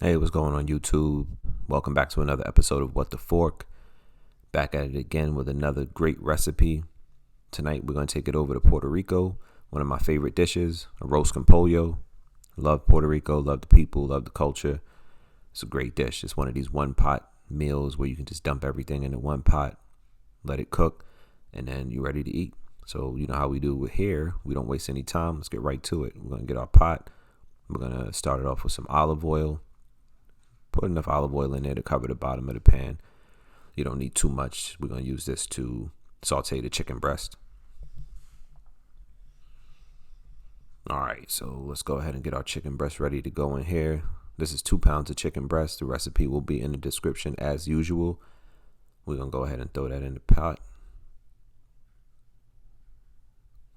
Hey, what's going on YouTube? Welcome back to another episode of What the Fork. Back at it again with another great recipe. Tonight we're going to take it over to Puerto Rico. One of my favorite dishes, Arroz Con Pollo. Love Puerto Rico, love the people, love the culture. It's a great dish. It's one of these one pot meals where you can just dump everything into one pot, let it cook, and then you're ready to eat. So you know how we do it here. We don't waste any time. Let's get right to it. We're going to get our pot. We're going to start it off with some olive oil. Put enough olive oil in there to cover the bottom of the pan. You don't need too much. We're going to use this to saute the chicken breast. All right, so let's go ahead and get our chicken breast ready to go in here. This is 2 pounds of chicken breast. The recipe will be in the description as usual. We're going to go ahead and throw that in the pot.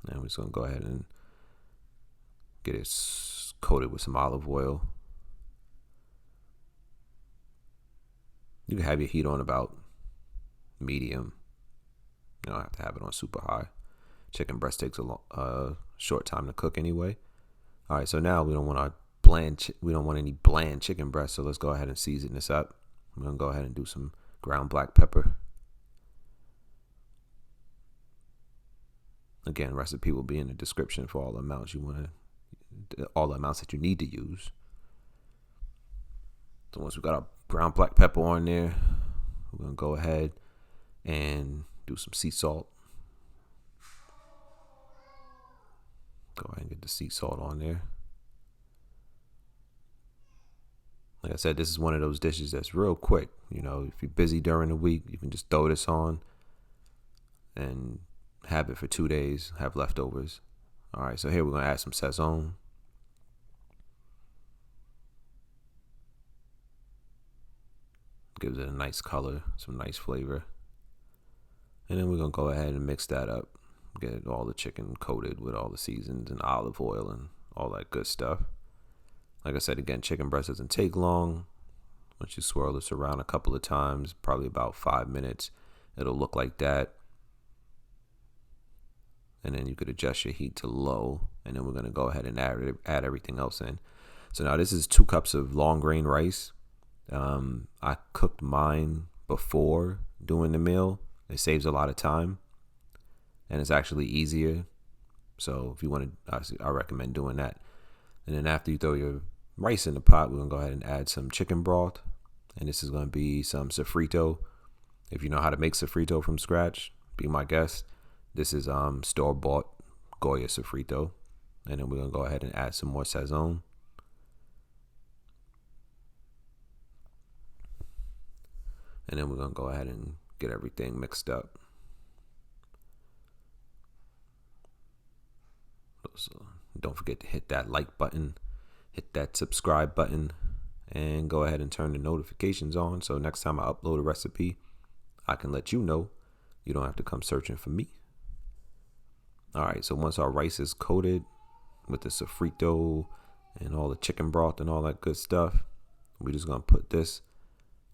And we're just going to go ahead and get it coated with some olive oil. You can have your heat on about medium. You don't have to have it on super high. Chicken breast takes a short time to cook anyway. All right, so now we don't want any bland chicken breast. So let's go ahead and season this up. I'm gonna go ahead and do some ground black pepper. Again, recipe will be in the description for all the amounts that you need to use. So once we got our ground black pepper on there, we're going to go ahead and do some sea salt. Go ahead and get the sea salt on there. Like I said, this is one of those dishes that's real quick. You know, if you're busy during the week, you can just throw this on and have it for 2 days, have leftovers. All right, so here we're going to add some sazon. Gives it a nice color, some nice flavor. And then we're going to go ahead and mix that up. Get all the chicken coated with all the seasons and olive oil and all that good stuff. Like I said, again, chicken breast doesn't take long. Once you swirl this around a couple of times, probably about 5 minutes, it'll look like that. And then you could adjust your heat to low. And then we're going to go ahead and add everything else in. So now this is 2 cups of long grain rice. I cooked mine before doing the meal. It saves a lot of time and it's actually easier. So if you want to, I recommend doing that. And then after you throw your rice in the pot, we're going to go ahead and add some chicken broth. And this is going to be some sofrito. If you know how to make sofrito from scratch, be my guest. This is store-bought Goya sofrito. And then we're going to go ahead and add some more sazon. And then we're going to go ahead and get everything mixed up. So don't forget to hit that like button, hit that subscribe button, and go ahead and turn the notifications on. So next time I upload a recipe, I can let you know. You don't have to come searching for me. All right, so once our rice is coated with the sofrito and all the chicken broth and all that good stuff, we're just going to put this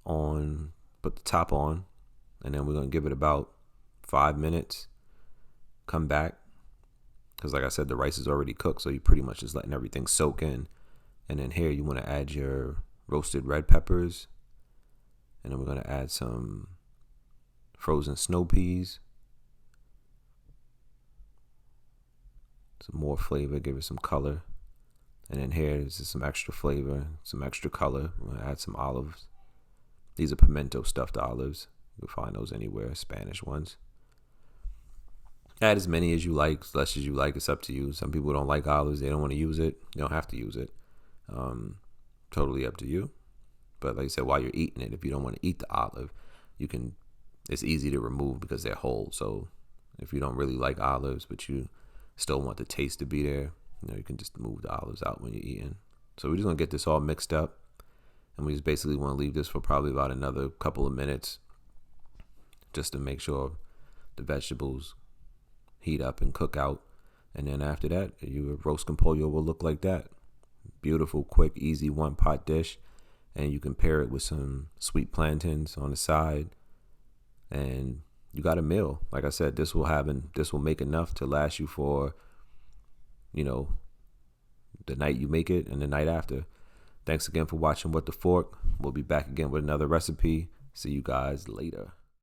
on. Put the top on, and then we're going to give it about 5 minutes. Come back, because like I said, the rice is already cooked, so you're pretty much just letting everything soak in. And then here you want to add your roasted red peppers, and then we're going to add some frozen snow peas. Some more flavor, give it some color. And then here is some extra flavor, some extra color. We're going to add some olives. These are pimento-stuffed olives. You can find those anywhere, Spanish ones. Add as many as you like, as less as you like. It's up to you. Some people don't like olives. They don't want to use it. You don't have to use it. Totally up to you. But like I said, while you're eating it, if you don't want to eat the olive, you can. It's easy to remove because they're whole. So if you don't really like olives, but you still want the taste to be there, you can just move the olives out when you're eating. So we're just going to get this all mixed up. And we just basically want to leave this for probably about another couple of minutes just to make sure the vegetables heat up and cook out. And then after that, your roast con pollo will look like that. Beautiful, quick, easy one-pot dish. And you can pair it with some sweet plantains on the side. And you got a meal. Like I said, this will make enough to last you for, the night you make it and the night after. Thanks again for watching What the Fork. We'll be back again with another recipe. See you guys later.